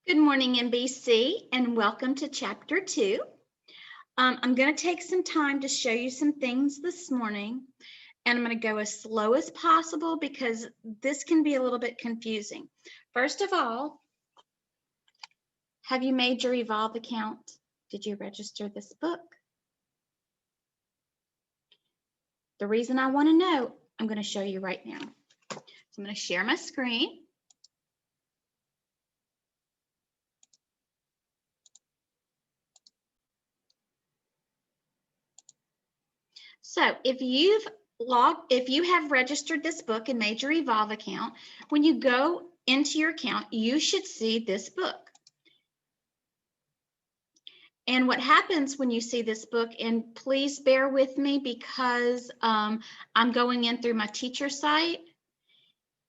Good morning, NBC, and welcome to Chapter 2. I'm going to take some time to show you some things this morning, and I'm going to go as slow as possible because this can be a little bit confusing. First of all, have you made your Evolve account? Did you register this book? The reason I want to know, I'm going to show you right now. So I'm going to share my screen. So if you have registered this book and made your Evolve account, when you go into your account, you should see this book. And what happens when you see this book, and please bear with me because I'm going in through my teacher site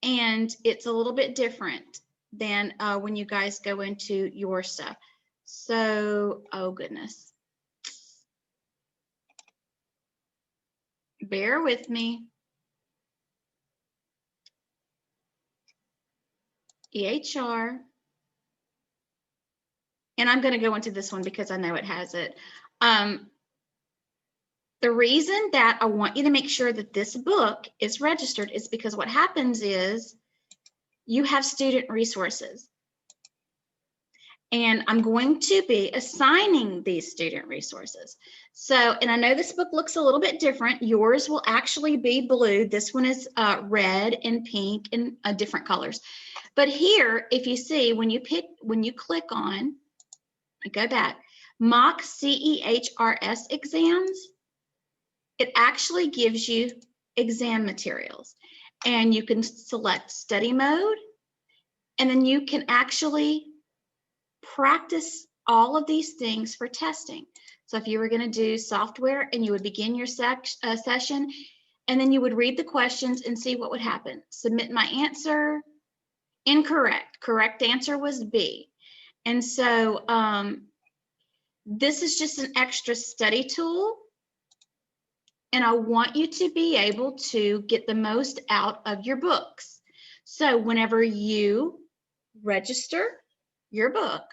and it's a little bit different than when you guys go into your stuff. So, oh goodness. Bear with me. EHR. And I'm going to go into this one because I know it has it. The reason that I want you to make sure that this book is registered is because what happens is you have student resources. And I'm going to be assigning these student resources. So, and I know this book looks a little bit different. Yours will actually be blue. This one is red and pink and different colors. But here, if you see, when you click on, go back, mock CEHRS exams, it actually gives you exam materials. And you can select study mode, and then you can actually practice all of these things for testing. So if you were going to do software and you would begin your session, and then you would read the questions and see what would happen. Submit my answer, incorrect. Correct answer was B. And so this is just an extra study tool. And I want you to be able to get the most out of your books. So whenever you register your book,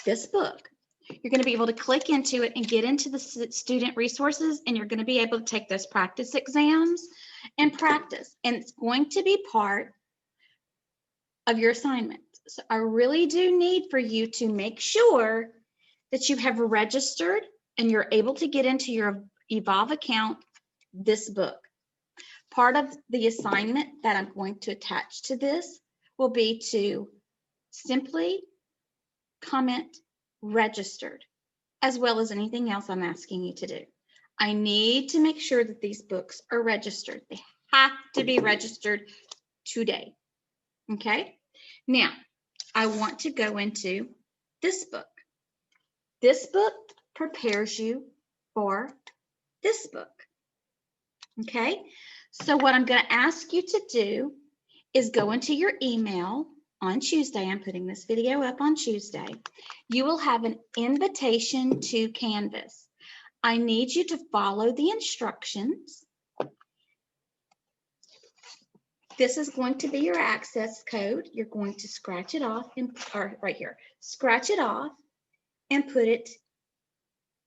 this book, you're going to be able to click into it and get into the student resources, and you're going to be able to take those practice exams and practice. And it's going to be part of your assignment. So I really do need for you to make sure that you have registered and you're able to get into your Evolve account this book. Part of the assignment that I'm going to attach to this will be to simply comment registered, as well as anything else I'm asking you to do. I need to make sure that these books are registered. They have to be registered today. Okay? Now, I want to go into this book. This book prepares you for this book. Okay? So what I'm going to ask you to do is go into your email on Tuesday. I'm putting this video up on Tuesday. You will have an invitation to Canvas. I need you to follow the instructions. This is going to be your access code. You're going to scratch it off, or right here, scratch it off and put it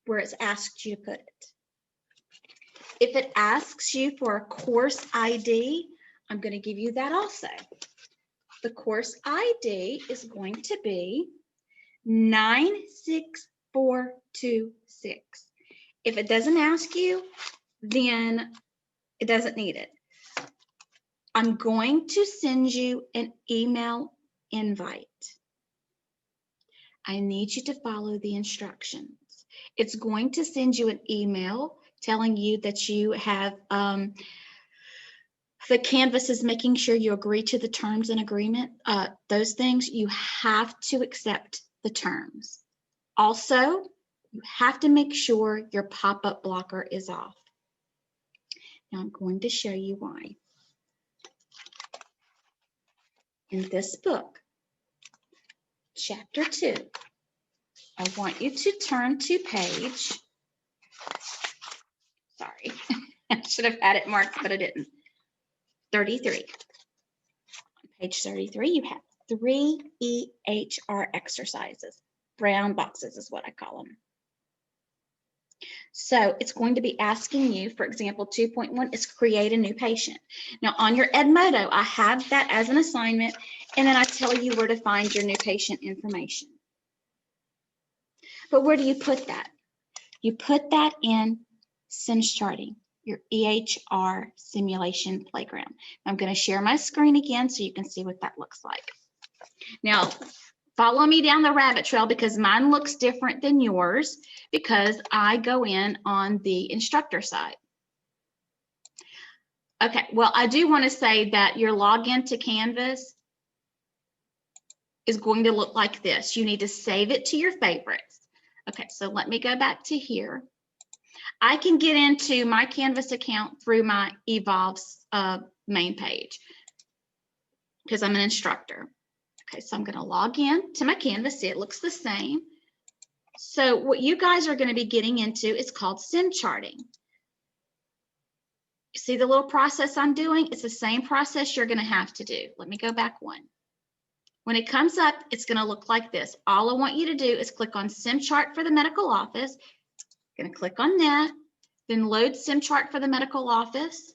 where it's asked you to put it. If it asks you for a course ID, I'm going to give you that also. The course ID is going to be 96426. If it doesn't ask you, then it doesn't need it. I'm going to send you an email invite. I need you to follow the instructions. It's going to send you an email telling you that you have the Canvas is making sure you agree to the terms and agreement. Those things, you have to accept the terms. Also, you have to make sure your pop-up blocker is off. Now I'm going to show you why. In this book, Chapter 2, I want you to turn to page, sorry, I should have had it marked, but I didn't. 33. On page 33, you have 3 EHR exercises. Brown boxes is what I call them. So it's going to be asking you, for example, 2.1 is create a new patient. Now on your Edmodo, I have that as an assignment, and then I tell you where to find your new patient information. But where do you put that? You put that in Simcharting, your EHR simulation playground. I'm going to share my screen again so you can see what that looks like. Now, follow me down the rabbit trail because mine looks different than yours because I go in on the instructor side. Okay, well, I do want to say that your login to Canvas is going to look like this. You need to save it to your favorites. Okay, so let me go back to here. I can get into my Canvas account through my Evolve's main page because I'm an instructor. Okay, so I'm going to log in to my Canvas. See, it looks the same. So what you guys are going to be getting into is called Simcharting. See the little process I'm doing? It's the same process you're going to have to do. Let me go back one. When it comes up, it's going to look like this. All I want you to do is click on Simchart for the medical office. I'm going to click on that, then load Simchart for the medical office.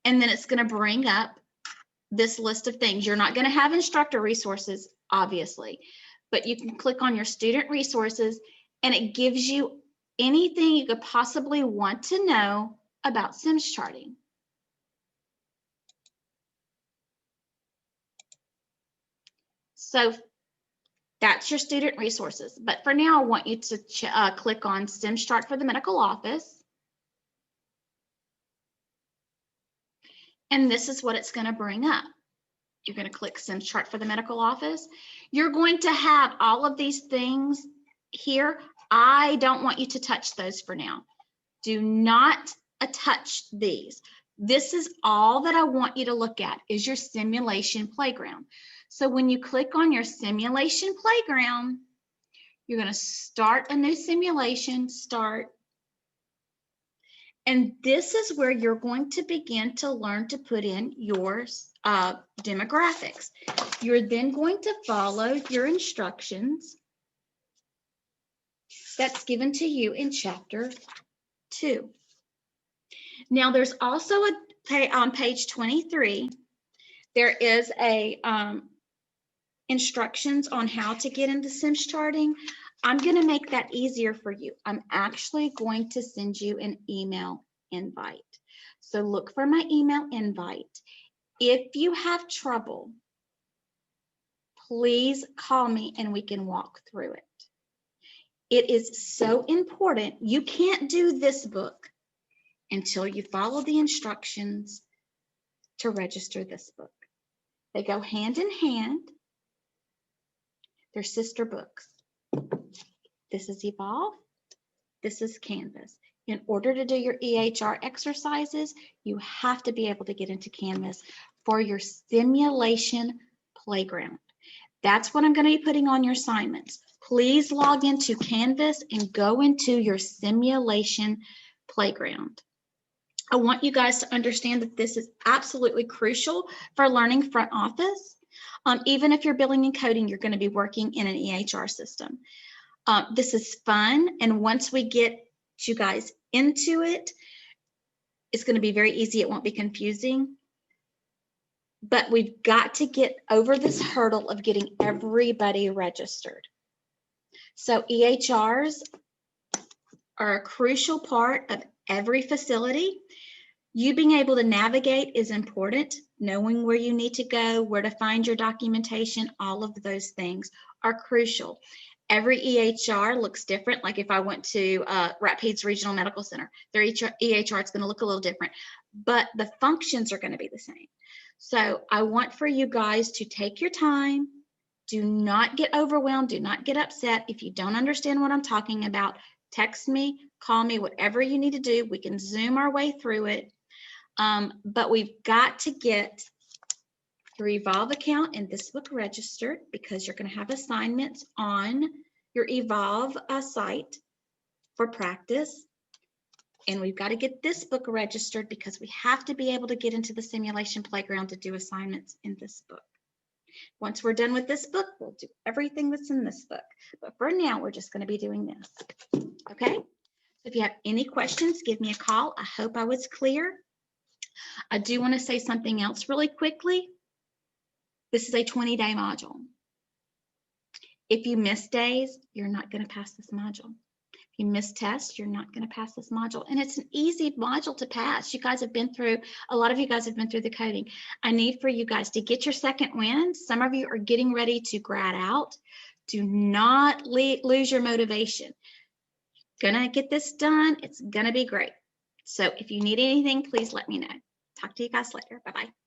And then it's going to bring up this list of things. You're not going to have instructor resources, obviously, but you can click on your student resources and it gives you anything you could possibly want to know about Simcharting. So that's your student resources. But for now, I want you to click on Simchat for the medical office. And this is what it's going to bring up. You're going to click Simchat for the medical office. You're going to have all of these things here. I don't want you to touch those for now. Do not touch these. This is all that I want you to look at is your simulation playground. So when you click on your simulation playground, you're going to start a new simulation, start. And this is where you're going to begin to learn to put in your demographics. You're then going to follow your instructions that's given to you in chapter 2. Now there's also on page 23, there is a instructions on how to get into Simcharting. I'm going to make that easier for you. I'm actually going to send you an email invite. So look for my email invite. If you have trouble, please call me and we can walk through it. It is so important. You can't do this book until you follow the instructions to register this book. They go hand in hand. They're sister books. This is Evolve. This is Canvas. In order to do your EHR exercises, you have to be able to get into Canvas for your simulation playground. That's what I'm going to be putting on your assignments. Please log into Canvas and go into your simulation playground. I want you guys to understand that this is absolutely crucial for learning front office. Even if you're billing and coding, you're going to be working in an EHR system. This is fun, and once we get you guys into it, it's going to be very easy. It won't be confusing. But we've got to get over this hurdle of getting everybody registered. So EHRs are a crucial part of every facility. You being able to navigate is important. Knowing where you need to go, where to find your documentation, all of those things are crucial. Every EHR looks different. Like if I went to Rapides Regional Medical Center, their EHR is going to look a little different, but the functions are going to be the same. So I want for you guys to take your time. Do not get overwhelmed. Do not get upset. If you don't understand what I'm talking about, text me, call me, whatever you need to do. We can Zoom our way through it. But we've got to get your Evolve account and this book registered because you're going to have assignments on your Evolve site for practice. And we've got to get this book registered because we have to be able to get into the simulation playground to do assignments in this book. Once we're done with this book, we'll do everything that's in this book. But for now, we're just going to be doing this. Okay? If you have any questions, give me a call. I hope I was clear. I do want to say something else really quickly. This is a 20-day module. If you miss days, you're not going to pass this module. If you miss tests, you're not going to pass this module. And it's an easy module to pass. You guys have been through, a lot of you guys have been through the coding. I need for you guys to get your second win. Some of you are getting ready to grad out. Do not lose your motivation. Gonna get this done. It's gonna be great. So if you need anything, please let me know. Talk to you guys later. Bye-bye.